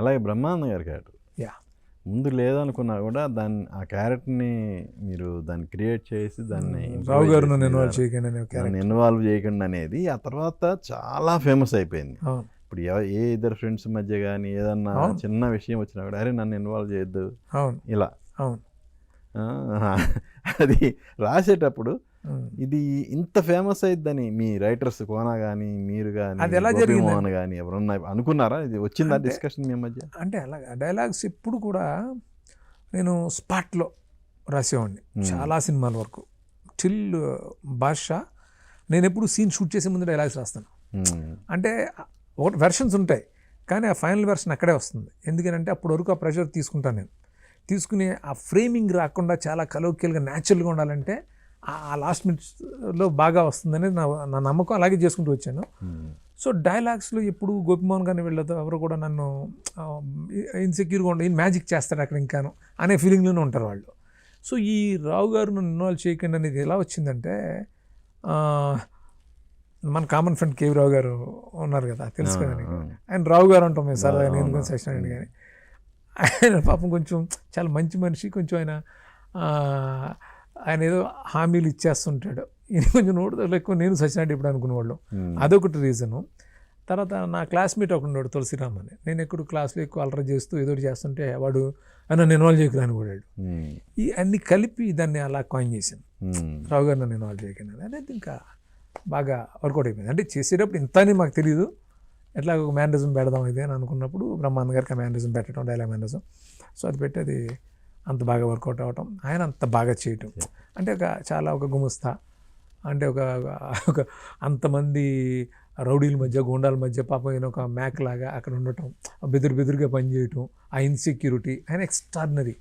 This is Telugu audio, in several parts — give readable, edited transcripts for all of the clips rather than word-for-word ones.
అలాగే బ్రహ్మానంద గారి క్యారెక్టర్ యా ముందు లేదనుకున్నా కూడా ఆ క్యారెక్టర్ని మీరు దాన్ని క్రియేట్ చేసి దాన్ని రావు గారు నన్ను ఇన్వాల్వ్ చేయకండి అనే క్యారెక్టర్ ఇన్వాల్వ్ చేయకుండా అనేది ఆ తర్వాత చాలా ఫేమస్ అయిపోయింది. అవును ఇప్పుడు ఏ ఇద్దరు ఫ్రెండ్స్ మధ్య కానీ ఏదన్నా చిన్న విషయం వచ్చినా కూడా అరే నన్ను ఇన్వాల్వ్ చేయొద్దు అవును ఇలా అవును అది రాసేటప్పుడు ఇది ఇంత ఫేమస్ అయిద్దని మీ రైటర్స్ కోనా కానీ మీరు అది ఎలా కానీ మోహన్ కానీ ఎవరన్నా అనుకున్నారా? ఇది వచ్చిందా డిస్కషన్ మీ మధ్య? అంటే అలాగా డైలాగ్స్ ఎప్పుడు కూడా నేను స్పాట్లో రాసేవాడిని చాలా సినిమాల వరకు టిల్ బాద్షా. నేను ఎప్పుడు సీన్ షూట్ చేసే ముందు డైలాగ్స్ రాస్తాను. అంటే ఒకటి వెర్షన్స్ ఉంటాయి కానీ ఆ ఫైనల్ వెర్షన్ అక్కడే వస్తుంది. ఎందుకంటే అప్పటి వరకు ఆ ప్రెషర్ తీసుకుంటాను నేను. తీసుకుని ఆ ఫ్రేమింగ్ రాకుండా చాలా కలోక్యల్గా న్యాచురల్గా ఉండాలంటే ఆ లాస్ట్ మినిట్స్లో బాగా వస్తుందనేది నా నమ్మకం. అలాగే చేసుకుంటూ వచ్చాను. సో డైలాగ్స్లో ఎప్పుడు గోపిమోహన్ గారిని వెళ్ళదు ఎవరు కూడా నన్ను ఇన్సెక్యూర్గా ఉండి మ్యాజిక్ చేస్తాడు అక్కడ ఇంకాను అనే ఫీలింగ్లోనే ఉంటారు వాళ్ళు. సో ఈ రావు గారు నన్ను ఇన్వాల్వ్ చేయకండి అనేది ఎలా వచ్చిందంటే మన కామన్ ఫ్రెండ్ కేవీ రావు గారు ఉన్నారు కదా, తెలుసు కదా నీకు. ఆయన రావు గారు అంటాం మేము సరదా, నేను కానీ సత్యనారాయణ కానీ. ఆయన పాపం కొంచెం చాలా మంచి మనిషి. కొంచెం ఆయన ఏదో హామీలు ఇచ్చేస్తుంటాడు. ఈయన కొంచెం నోడుతో ఎక్కువ నేను సత్యనారాయణ ఇప్పుడు అనుకునేవాళ్ళు. అదొకటి రీజను. తర్వాత నా క్లాస్మేట్ ఒకడు ఉన్నాడు తులసిరామ్ అని. నేను ఎప్పుడు క్లాస్లో ఎక్కువ అలరా చేస్తూ ఏదో చేస్తుంటే వాడు నన్ను ఇన్వాల్వ్ చేయకురాని వాడాడు. ఈ అన్ని కలిపి దాన్ని అలా కాయిన్ చేశాను, రావు గారు నన్ను ఇన్వాల్వ్ చేయకుండా అనేది. ఇంకా బాగా వర్కౌట్ అయిపోయింది. అంటే చేసేటప్పుడు ఇంత అని మాకు తెలియదు, ఎట్లా ఒక మేనరిజం పెడదాం ఇది అని అనుకున్నప్పుడు బ్రహ్మానంద గారికి ఆ మేనరిజం పెట్టడం, డైలాగ్ మేనరిజం. సో అది పెట్టి అది అంత బాగా వర్కౌట్ అవ్వటం, ఆయన అంత బాగా చేయటం. అంటే చాలా ఒక గుమస్తా, అంటే ఒక అంతమంది రౌడీల మధ్య గోండాల మధ్య పాపం ఆయన ఒక మ్యాక్ లాగా అక్కడ ఉండటం, బెదురుగా పనిచేయటం, ఆ ఇన్సెక్యూరిటీ. ఆయన ఎక్స్ట్రాడినరీ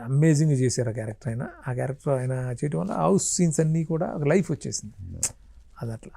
అమేజింగ్గా చేశారు ఆ క్యారెక్టర్. ఆ క్యారెక్టర్ ఆయన చేయటం వల్ల హౌస్ సీన్స్ అన్నీ కూడా ఒక లైఫ్ వచ్చేసింది. అది అట్లా.